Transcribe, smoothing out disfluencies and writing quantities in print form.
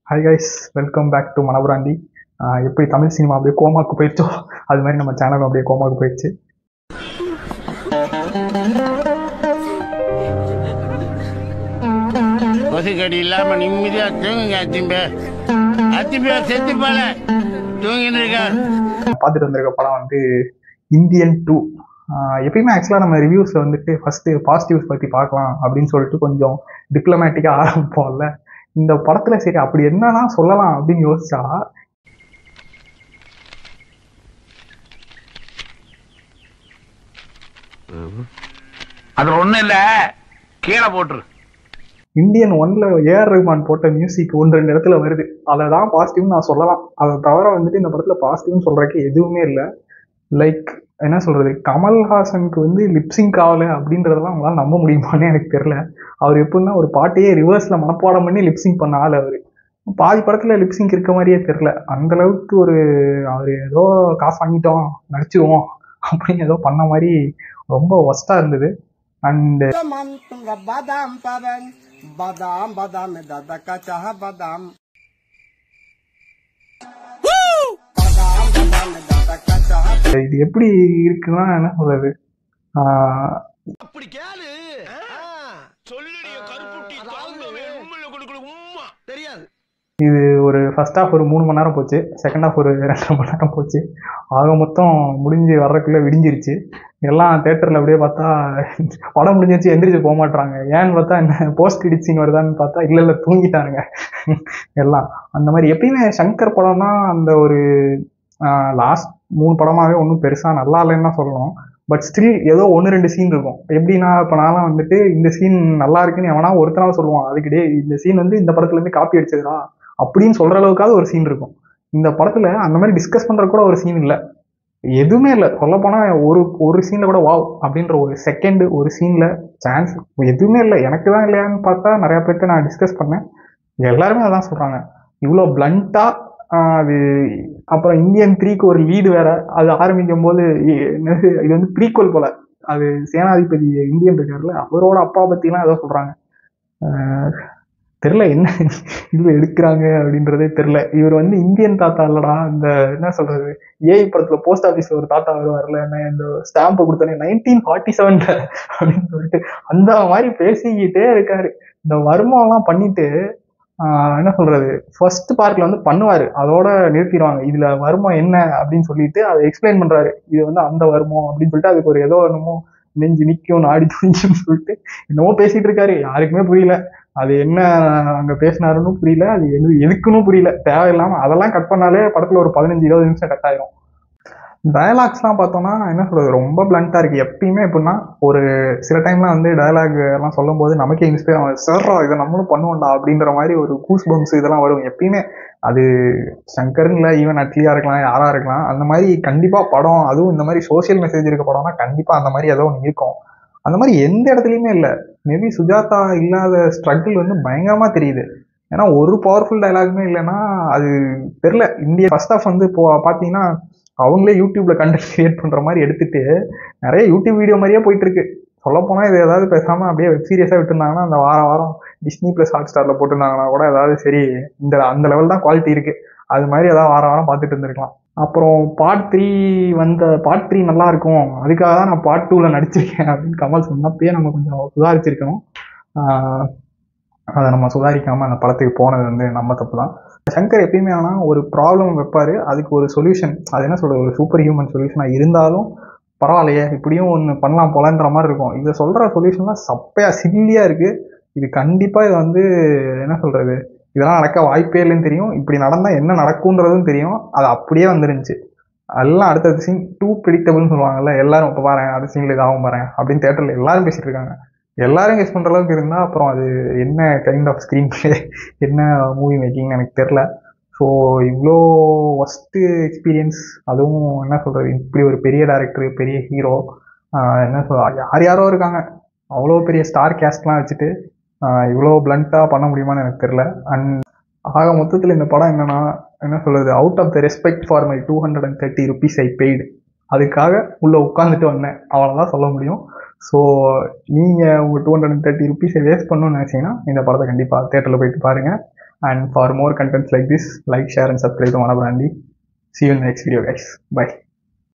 Hi guys, welcome back to மனபுராண்டி. எப்படி Tamil cinema அப்படியே கோமாக்கு போயிடுச்சோ அது மாதிரி நம்ம சேனல் அப்படியே கோமாக்கு போயிடுச்சு. கொசுக்கடி இல்லாம நிம்மதியா தூங்குங்க. அத்திம்பே செத்து போல தூங்கின்னு இருக்கா. பார்த்துட்டு வந்திருக்க படம் வந்து இந்தியன் 2. எப்பயுமே ஆக்சுவலாக நம்ம ரிவ்யூஸில் வந்துட்டு ஃபஸ்ட்டு பாசிட்டிவ்ஸ் பற்றி பார்க்கலாம் அப்படின்னு சொல்லிட்டு கொஞ்சம் டிப்ளமேட்டிக்காக ஆரம்பிப்போம்ல. இந்த படத்தில் சரி அப்படி என்னதான் சொல்லலாம் அப்படின்னு யோசிச்சா அது ஒண்ணும் இல்ல, கீழே போட்டுரு. இந்தியன் 1ல ஏஆர் ரஹ்மான் போட்ட மியூசிக் 1-2 இடத்துல வருது. அதை தான் பாசிட்டிவ்னு நான் சொல்லலாம். அதை தவிர வந்துட்டு இந்த படத்தில் பாசிட்டிவ்னு சொல்கிறதுக்கு எதுவுமே இல்லை. லைக் என்ன சொல்கிறது, கமல்ஹாசனுக்கு வந்து லிப்சிங் ஆகலை அப்படின்றதெல்லாம் அவங்களால நம்ப முடியுமான்னு எனக்கு தெரில. அவர் எப்படின்னா ஒரு பாட்டையே ரிவர்ஸில் மனப்பாடம் பண்ணி லிப்சிங் பண்ண ஆள். அவர் பாதி படத்தில் லிப்சிங் இருக்க மாதிரியே தெரில. அந்தளவுக்கு ஒரு அவர் ஏதோ காசு வாங்கிட்டோம் நடிச்சிருவோம் அப்படின்னு ஏதோ பண்ண மாதிரி ரொம்ப ஒஸ்ட்டாக இருந்தது. அண்ட் இது எப்படி இருக்குன்னா என்ன சொல்றது, இது ஒரு ஃபர்ஸ்ட் ஹாஃப் ஒரு 3 மணி நேரம் போச்சு, செகண்ட் ஹாஃப் ஒரு 2 மணி நேரம் போச்சு. ஆக மொத்தம் முடிஞ்சு வர்றதுக்குள்ளே விடிஞ்சிருச்சு. எல்லாம் தேட்டரில் அப்படியே பார்த்தா படம் முடிஞ்சிருச்சு எந்திரிச்சு போக மாட்டாங்க. ஏன்னு பார்த்தா என்ன போஸ்ட் கிரெடிட் சீன் வருதான்னு பார்த்தா இல்லை தூங்கிட்டானுங்க எல்லாம். அந்த மாதிரி எப்பயுமே சங்கர் படம்னா அந்த ஒரு லாஸ்ட் 3 படமாகவே ஒன்றும் பெருசாக நல்லா இல்லைன்னு தான் சொல்லணும். பட் ஸ்டில் ஏதோ 1-2 சீன் இருக்கும். எப்படின்னா இப்போ நான்லாம் வந்துட்டு இந்த சீன் நல்லா இருக்குன்னு எவனா ஒருத்தனால சொல்லுவான், அதுக்கிட்டே இந்த சீன் வந்து இந்த படத்துலேருந்து காப்பி அடிச்சதுடா அப்படின்னு சொல்கிற அளவுக்காவது ஒரு சீன் இருக்கும். இந்த படத்தில் அந்த மாதிரி டிஸ்கஸ் பண்ணுற கூட ஒரு சீன் இல்லை, எதுவுமே இல்லை. சொல்லப்போனால் ஒரு சீனில் கூட வாவ் அப்படின்ற ஒரு செகண்ட் ஒரு சீனில் சான்ஸ் எதுவுமே இல்லை. எனக்கு தான் இல்லையான்னு பார்த்தா நிறையா பேர்த்த நான் டிஸ்கஸ் பண்ணேன், எல்லாருமே அதான் சொல்கிறாங்க. இவ்வளோ பிளண்ட்டாக அது. அப்புறம் இந்தியன் 3க்கு ஒரு லீடு வேற, அது ஆரம்பிக்கும் போது இது வந்து ப்ரீக்வல் போல. அது சேனாதிபதி இந்தியன் இருக்காருல, அவரோட அப்பா பற்றிலாம் ஏதோ சொல்கிறாங்க. தெரில என்ன இது எடுக்கிறாங்க அப்படின்றதே தெரில. இவர் வந்து இந்தியன் தாத்தா இல்லடா, இந்த என்ன சொல்றது ஏஐ படத்தில் போஸ்ட் ஆஃபீஸில் ஒரு தாத்தா வருவார்ல, இந்த ஸ்டாம்பை கொடுத்தோன்னே 1947 அப்படின்னு சொல்லிட்டு அந்த மாதிரி பேசிக்கிட்டே இருக்காரு. இந்த வருமானம்லாம் பண்ணிட்டு என்ன சொல்றது ஃபர்ஸ்ட் பார்ட்ல வந்து பண்ணுவாரு, அதோட நிறுத்திடுவாங்க. இதுல வருமம் என்ன அப்படின்னு சொல்லிட்டு அதை எக்ஸ்பிளைன் பண்றாரு. இது வந்து அந்த வருமம் அப்படின்னு சொல்லிட்டு அதுக்கு ஒரு ஏதோ என்னமோ நெஞ்சு நிற்கும் நாடி துணிச்சுன்னு சொல்லிட்டு என்னமோ பேசிட்டு இருக்காரு. யாருக்குமே புரியல அது என்ன அங்க பேசினாருன்னு புரியல, அது எதுக்குன்னு புரியல. தேவையில்லாம அதெல்லாம் கட் பண்ணாலே படத்துல ஒரு 15-20 நிமிஷம் கட் ஆயிரும். டயலாக்ஸ்லாம் பார்த்தோம்னா என்ன சொல்றது ரொம்ப பிளண்ட்டாக இருக்குது. எப்பயுமே எப்படின்னா ஒரு சில டைம்லாம் வந்து டயலாக் எல்லாம் சொல்லும் போது நமக்கே இன்ஸ்பயர் ஆகும், சேர்றா இதை நம்மளும் பண்ணுவோம்டா அப்படின்ற மாதிரி ஒரு கூஸ் பம்ப்ஸ் இதெல்லாம் வரும் எப்பயுமே. அது சங்கர்ல ஈவன் அட்லியாக இருக்கலாம், யாராக இருக்கலாம். அந்த மாதிரி கண்டிப்பாக படம், அதுவும் இந்த மாதிரி சோசியல் மெசேஜ் இருக்க படம்னா கண்டிப்பாக அந்த மாதிரி ஏதோ ஒன்று இருக்கும். அந்த மாதிரி எந்த இடத்துலையுமே இல்லை. மேபி சுஜாதா இல்லாத ஸ்ட்ரகிள் வந்து பயங்கரமாக தெரியுது. ஏன்னா ஒரு பவர்ஃபுல் டயலாகுமே இல்லைன்னா அது தெரில. இந்தியா ஃபர்ஸ்ட் ஆஃப் வந்து இப்போ பார்த்தீங்கன்னா அவங்களே யூடியூப்ல கண்டென்ட் கிரியேட் பண்ற மாதிரி எடுத்துட்டு நிறைய யூடியூப் வீடியோ மாதிரியே போயிட்டு இருக்கு. சொல்லப்போனா இது ஏதாவது பேசாம அப்படியே வெப் சீரியஸா விட்டுருந்தாங்கன்னா, அந்த வாரம் டிஸ்னி பிளஸ் ஹாட் ஸ்டார்ல போட்டுருந்தாங்கன்னா கூட ஏதாவது சரி அந்த லெவல் தான் குவாலிட்டி இருக்கு, அது மாதிரி ஏதாவது வாரம் பார்த்துட்டு இருந்திருக்கலாம். அப்புறம் பார்ட் 3 நல்லா இருக்கும், அதுக்காக தான் நான் பார்ட் 2ல நடிச்சிருக்கேன் அப்படின்னு கமல் சொன்னப்பயே நம்ம கொஞ்சம் சுதாரிச்சிருக்கணும். அதை நம்ம சுதாரிக்காம அந்த படத்துக்கு போனது வந்து நம்ம தப்பு தான். சங்கர் எப்பயுமே ஆனால் ஒரு ப்ராப்ளம் வைப்பாரு, அதுக்கு ஒரு சொல்யூஷன், அது என்ன சொல்றது ஒரு சூப்பர் ஹியூமன் சொல்யூஷனாக இருந்தாலும் பரவாயில்லையே இப்படியும் ஒன்று பண்ணலாம் போலன்ற மாதிரி இருக்கும். இதை சொல்கிற சொல்யூஷன்லாம் சப்பையா சில்லியாக இருக்குது. இது கண்டிப்பாக இதை வந்து என்ன சொல்கிறது இதெல்லாம் நடக்க வாய்ப்பே இல்லைன்னு தெரியும், இப்படி நடந்தால் என்ன நடக்கும்ன்றதும் தெரியும். அது அப்படியே வந்துருந்துச்சு. எல்லாம் அடுத்த சீன் டூ ப்ரிடிக்டபிள்னு சொல்லுவாங்கல்ல, எல்லாரும் இப்போ பாருங்க அடுத்த சீனில் இதாகவும் பாருங்க அப்படின்னு தேட்டரில் எல்லாரும் பேசிட்டு இருக்காங்க. எல்லாரும் கெஸ் பண்ணுற அளவுக்கு இருந்தால் அப்புறம் அது என்ன கைண்ட் ஆஃப் ஸ்க்ரீன் பிளே, என்ன மூவி மேக்கிங்னு எனக்கு தெரில. ஸோ இவ்வளோ ஒஸ்ட்டு எக்ஸ்பீரியன்ஸ், அதுவும் என்ன சொல்கிறது இப்படி ஒரு பெரிய டேரக்டர், பெரிய ஹீரோ, என்ன சொல்ற யாரோ இருக்காங்க, அவ்வளோ பெரிய ஸ்டார் கேஸ்ட்லாம் வச்சுட்டு இவ்வளோ பிளண்ட்டாக பண்ண முடியுமான்னு எனக்கு தெரில. அண்ட் ஆக மொத்தத்தில் இந்த படம் என்னன்னா என்ன சொல்கிறது, out of the respect for my 230 rupees I paid, அதுக்காக உள்ளே உட்காந்துட்டு வந்தேன், அவ்வளோதான் சொல்ல முடியும். ஸோ நீங்கள் உங்கள் 230 rupees வேஸ்ட் பண்ணணும்னு நினச்சிங்கன்னா இந்த படத்தை கண்டிப்பாக தேட்டரில் போயிட்டு பாருங்கள். And for more contents like this, like, share and subscribe to Mana Brandi. See you in the next video, guys. Bye.